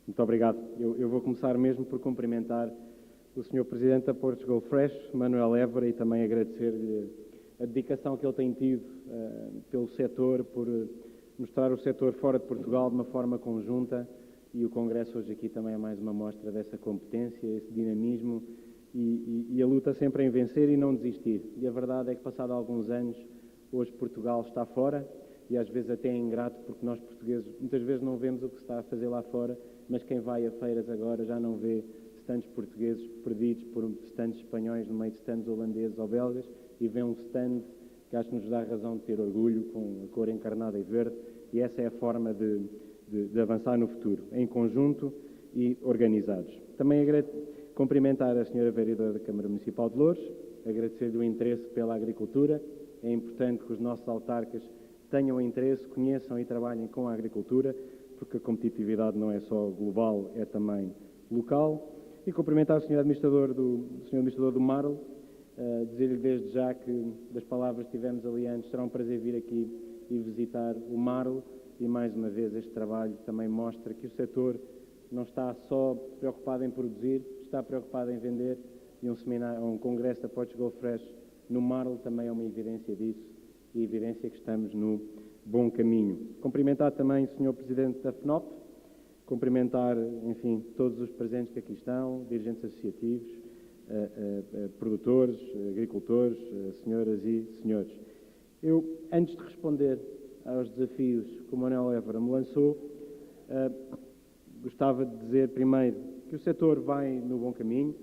Muito obrigado. Eu vou começar mesmo por cumprimentar o Sr. Presidente da Portugal Fresh, Manuel Évora, e também agradecer-lhe a dedicação que ele tem tido pelo setor, por mostrar o setor fora de Portugal de uma forma conjunta, e o Congresso hoje aqui também é mais uma mostra dessa competência, esse dinamismo e a luta sempre em vencer e não desistir. E a verdade é que, passado alguns anos, hoje Portugal está fora, e às vezes até é ingrato, porque nós portugueses muitas vezes não vemos o que se está a fazer lá fora, mas quem vai a feiras agora já não vê stands portugueses perdidos por stands espanhóis no meio de stands holandeses ou belgas, e vê um stand que acho que nos dá razão de ter orgulho, com a cor encarnada e verde, e essa é a forma de avançar no futuro, em conjunto e organizados. Também cumprimentar a Sra. Vereadora da Câmara Municipal de Loures, agradecer-lhe o interesse pela agricultura. É importante que os nossos autarcas tenham interesse, conheçam e trabalhem com a agricultura, porque a competitividade não é só global, é também local. E cumprimentar o Sr. Administrador do Marlo, dizer-lhe desde já que das palavras que tivemos ali antes, será um prazer vir aqui e visitar o Marlo, e mais uma vez este trabalho também mostra que o setor não está só preocupado em produzir, está preocupado em vender, e um congresso da Portugal Fresh no Marlo também é uma evidência disso, e evidência que estamos no bom caminho. Cumprimentar também o Sr. Presidente da FNOP, cumprimentar, enfim, todos os presentes que aqui estão, dirigentes associativos, produtores, agricultores, senhoras e senhores. Eu, antes de responder aos desafios que o Manuel Évora me lançou, gostava de dizer primeiro que o setor vai no bom caminho.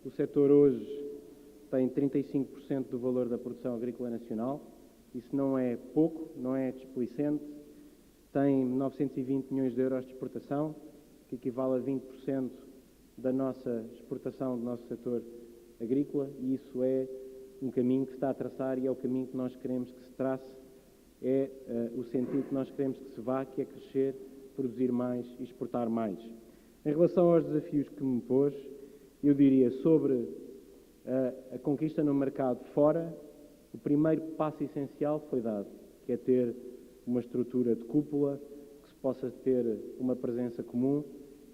O setor hoje tem 35% do valor da produção agrícola nacional. Isso não é pouco, não é desplicente. Tem 920 milhões de euros de exportação, que equivale a 20% da nossa exportação do nosso setor agrícola, e isso é um caminho que se está a traçar, e é o caminho que nós queremos que se trace, é o sentido que nós queremos que se vá, que é crescer, produzir mais e exportar mais. Em relação aos desafios que me pôs, eu diria sobre a conquista no mercado fora, o primeiro passo essencial foi dado, que é ter uma estrutura de cúpula, que se possa ter uma presença comum,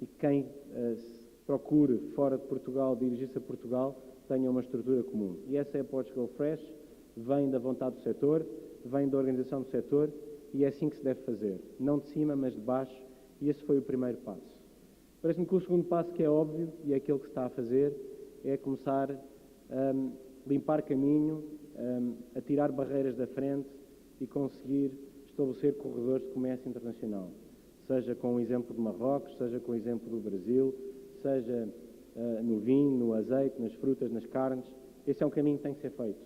e quem procure fora de Portugal, dirigir-se a Portugal, tenha uma estrutura comum. E essa é a Portugal Fresh, vem da vontade do setor, vem da organização do setor, e é assim que se deve fazer. Não de cima, mas de baixo, e esse foi o primeiro passo. Parece-me que o segundo passo, que é óbvio, e é aquele que se está a fazer, é começar a limpar caminho, a tirar barreiras da frente e conseguir estabelecer corredores de comércio internacional. Seja com o exemplo de Marrocos, seja com o exemplo do Brasil, seja no vinho, no azeite, nas frutas, nas carnes. Esse é um caminho que tem que ser feito.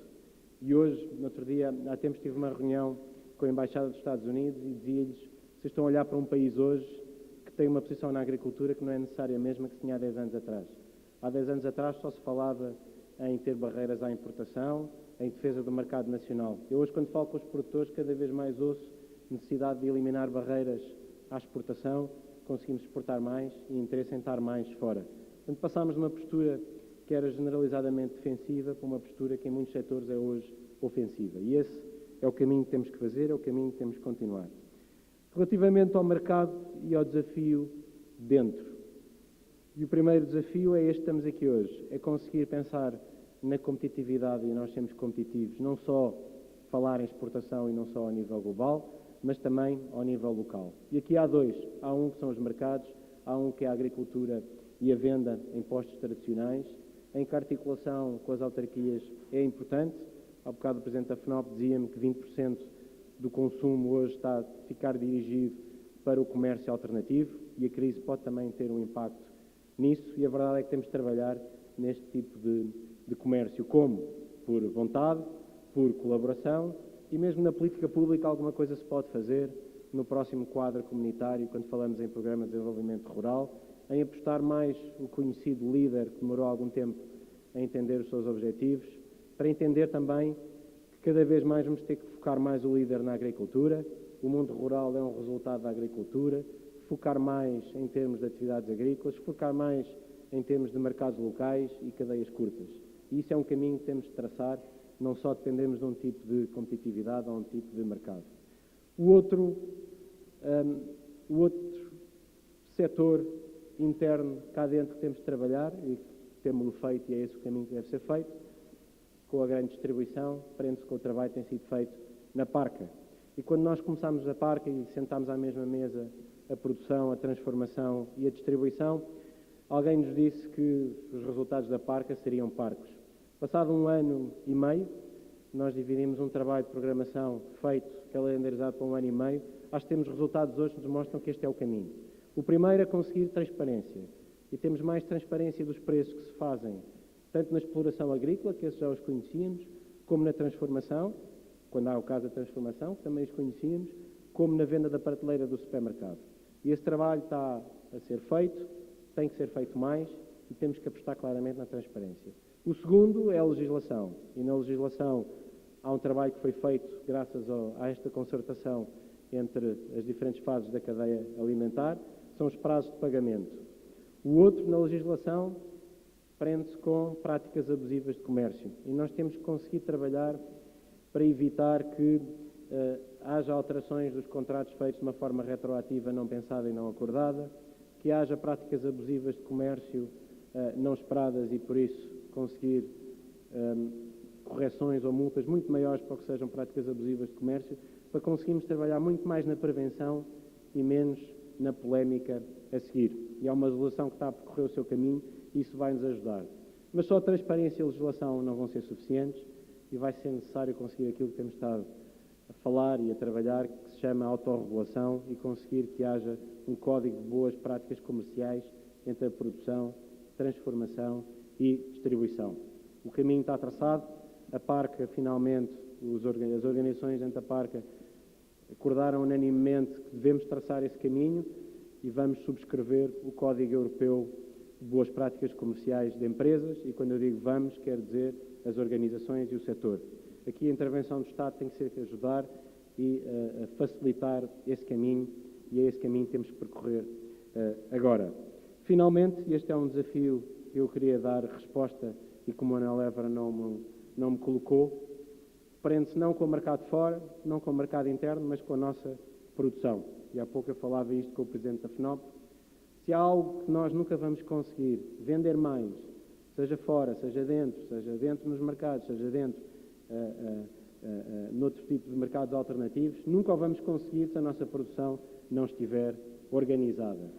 E hoje, no outro dia, há tempos tive uma reunião com a Embaixada dos Estados Unidos e dizia-lhes: vocês estão a olhar para um país hoje que tem uma posição na agricultura que não é necessária a mesma que se tinha há 10 anos atrás. Há 10 anos atrás só se falava em ter barreiras à importação, em defesa do mercado nacional. Eu hoje, quando falo com os produtores, cada vez mais ouço necessidade de eliminar barreiras à exportação, conseguimos exportar mais e interesse em estar mais fora. Portanto, passámos de uma postura que era generalizadamente defensiva para uma postura que em muitos setores é hoje ofensiva. E esse é o caminho que temos que fazer, é o caminho que temos que continuar. Relativamente ao mercado e ao desafio dentro. E o primeiro desafio é este que estamos aqui hoje, é conseguir pensar na competitividade, e nós sermos competitivos, não só falar em exportação e não só ao nível global, mas também ao nível local. E aqui há dois. Há um que são os mercados, há um que é a agricultura e a venda em postos tradicionais, em que a articulação com as autarquias é importante. Há bocado o Presidente da FNOP dizia-me que 20% do consumo hoje está a ficar dirigido para o comércio alternativo, e a crise pode também ter um impacto nisso, e a verdade é que temos de trabalhar neste tipo de comércio, como por vontade, por colaboração, e mesmo na política pública alguma coisa se pode fazer no próximo quadro comunitário, quando falamos em programa de desenvolvimento rural, em apostar mais o conhecido líder que demorou algum tempo a entender os seus objetivos, para entender também que cada vez mais vamos ter que focar mais o líder na agricultura. O mundo rural é um resultado da agricultura, focar mais em termos de atividades agrícolas, focar mais em termos de mercados locais e cadeias curtas. E isso é um caminho que temos de traçar, não só dependemos de um tipo de competitividade ou um tipo de mercado. O outro setor interno cá dentro que temos de trabalhar e temos-lo feito e é esse o caminho que deve ser feito. Com a grande distribuição, prende-se com o trabalho que tem sido feito na Parca. E quando nós começámos a Parca e sentámos à mesma mesa a produção, a transformação e a distribuição, alguém nos disse que os resultados da Parca seriam parcos. Passado 1 ano e meio, nós dividimos um trabalho de programação feito, calendarizado por 1 ano e meio. Acho que temos resultados hoje que nos mostram que este é o caminho. O primeiro é conseguir transparência. E temos mais transparência dos preços que se fazem, tanto na exploração agrícola, que esses já os conhecíamos, como na transformação, quando há o caso da transformação, que também os conhecíamos, como na venda da prateleira do supermercado. E esse trabalho está a ser feito, tem que ser feito mais e temos que apostar claramente na transparência. O segundo é a legislação. E na legislação há um trabalho que foi feito graças a esta concertação entre as diferentes fases da cadeia alimentar, são os prazos de pagamento. O outro, na legislação, prende-se com práticas abusivas de comércio. E nós temos que conseguir trabalhar para evitar que haja alterações dos contratos feitos de uma forma retroativa, não pensada e não acordada, que haja práticas abusivas de comércio não esperadas e, por isso, conseguir correções ou multas muito maiores para que sejam práticas abusivas de comércio, para conseguirmos trabalhar muito mais na prevenção e menos na polémica a seguir. E há uma legislação que está a percorrer o seu caminho e isso vai nos ajudar. Mas só a transparência e a legislação não vão ser suficientes e vai ser necessário conseguir aquilo que temos estado a falar e a trabalhar, que se chama autorregulação e conseguir que haja um código de boas práticas comerciais entre a produção, transformação e distribuição. O caminho está traçado, a Parca, finalmente, as organizações dentro da Parca acordaram unanimemente que devemos traçar esse caminho e vamos subscrever o Código Europeu de Boas Práticas Comerciais de Empresas e, quando eu digo vamos, quero dizer as organizações e o setor. Aqui a intervenção do Estado tem que ser ajudar e facilitar esse caminho e é esse caminho que temos que percorrer agora. Finalmente, este é um desafio que eu queria dar resposta e como a Manuel Évora não me colocou, prende-se não com o mercado fora, não com o mercado interno, mas com a nossa produção. E há pouco eu falava isto com o Presidente da FNOP. Se há algo que nós nunca vamos conseguir vender mais, seja fora, seja dentro nos mercados, seja dentro noutro tipo de mercados alternativos, nunca o vamos conseguir se a nossa produção não estiver organizada.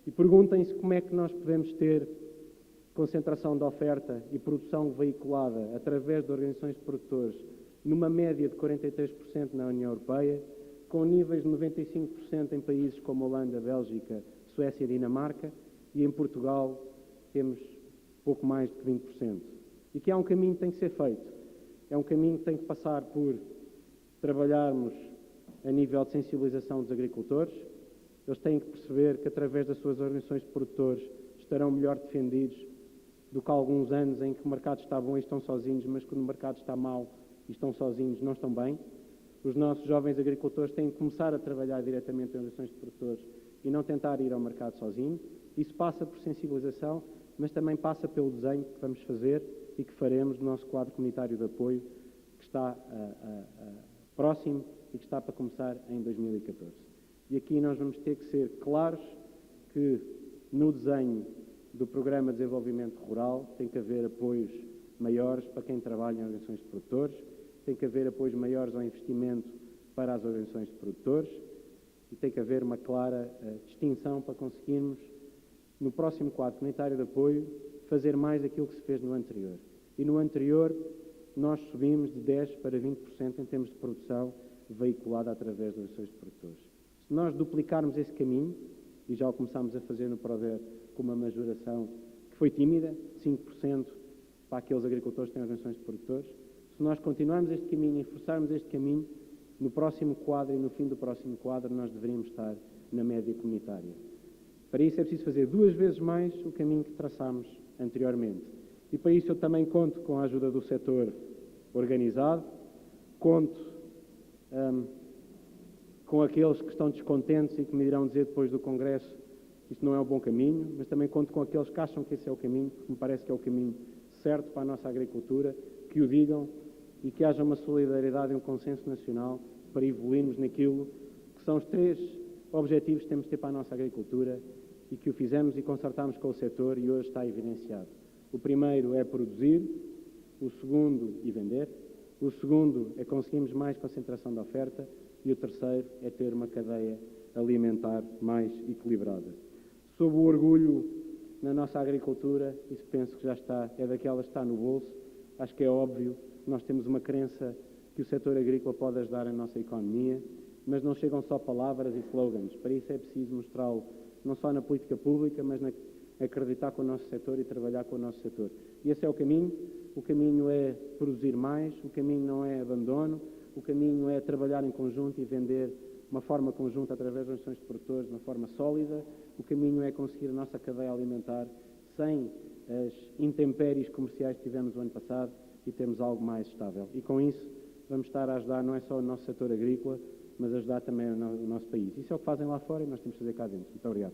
E perguntem-se como é que nós podemos ter concentração de oferta e produção veiculada através de organizações de produtores numa média de 43% na União Europeia, com níveis de 95% em países como Holanda, Bélgica, Suécia e Dinamarca, e em Portugal temos pouco mais de 20%. E que há um caminho que tem que ser feito. É um caminho que tem que passar por trabalharmos a nível de sensibilização dos agricultores. Eles têm que perceber que, através das suas organizações de produtores, estarão melhor defendidos do que há alguns anos em que o mercado está bom e estão sozinhos, mas quando o mercado está mau e estão sozinhos, não estão bem. Os nossos jovens agricultores têm que começar a trabalhar diretamente em organizações de produtores e não tentar ir ao mercado sozinho. Isso passa por sensibilização, mas também passa pelo desenho que vamos fazer e que faremos do nosso quadro comunitário de apoio, que está próximo e que está para começar em 2014. E aqui nós vamos ter que ser claros que no desenho do Programa de Desenvolvimento Rural tem que haver apoios maiores para quem trabalha em organizações de produtores, tem que haver apoios maiores ao investimento para as organizações de produtores e tem que haver uma clara distinção para conseguirmos, no próximo quadro comunitário de apoio, fazer mais daquilo que se fez no anterior. E no anterior, nós subimos de 10% para 20% em termos de produção veiculada através das organizações de produtores. Se nós duplicarmos esse caminho, e já o começámos a fazer no PRODER com uma majoração que foi tímida, 5% para aqueles agricultores que têm organizações de produtores, se nós continuarmos este caminho e forçarmos este caminho, no próximo quadro e no fim do próximo quadro nós deveríamos estar na média comunitária. Para isso é preciso fazer 2 vezes mais o caminho que traçámos anteriormente. E para isso eu também conto com a ajuda do setor organizado, conto com aqueles que estão descontentes e que me irão dizer depois do Congresso que isto não é um bom caminho, mas também conto com aqueles que acham que esse é o caminho, porque me parece que é o caminho certo para a nossa agricultura, que o digam e que haja uma solidariedade e um consenso nacional para evoluirmos naquilo que são os 3 objetivos que temos de ter para a nossa agricultura, e que o fizemos e concertámos com o setor e hoje está evidenciado. O primeiro é produzir, o segundo, e vender, o segundo é conseguirmos mais concentração da oferta e o terceiro é ter uma cadeia alimentar mais equilibrada. Sob o orgulho na nossa agricultura, isso penso que já está, é daquelas que está no bolso, acho que é óbvio, nós temos uma crença que o setor agrícola pode ajudar a nossa economia, mas não chegam só palavras e slogans, para isso é preciso mostrá-lo não só na política pública, mas acreditar com o nosso setor e trabalhar com o nosso setor. E esse é o caminho é produzir mais, o caminho não é abandono, o caminho é trabalhar em conjunto e vender de uma forma conjunta através das organizações de produtores, de uma forma sólida, o caminho é conseguir a nossa cadeia alimentar sem as intempéries comerciais que tivemos o ano passado e temos algo mais estável. E com isso vamos estar a ajudar não é só o nosso setor agrícola, mas ajudar também o nosso país. Isso é o que fazem lá fora e nós temos que fazer cá dentro. Muito obrigado.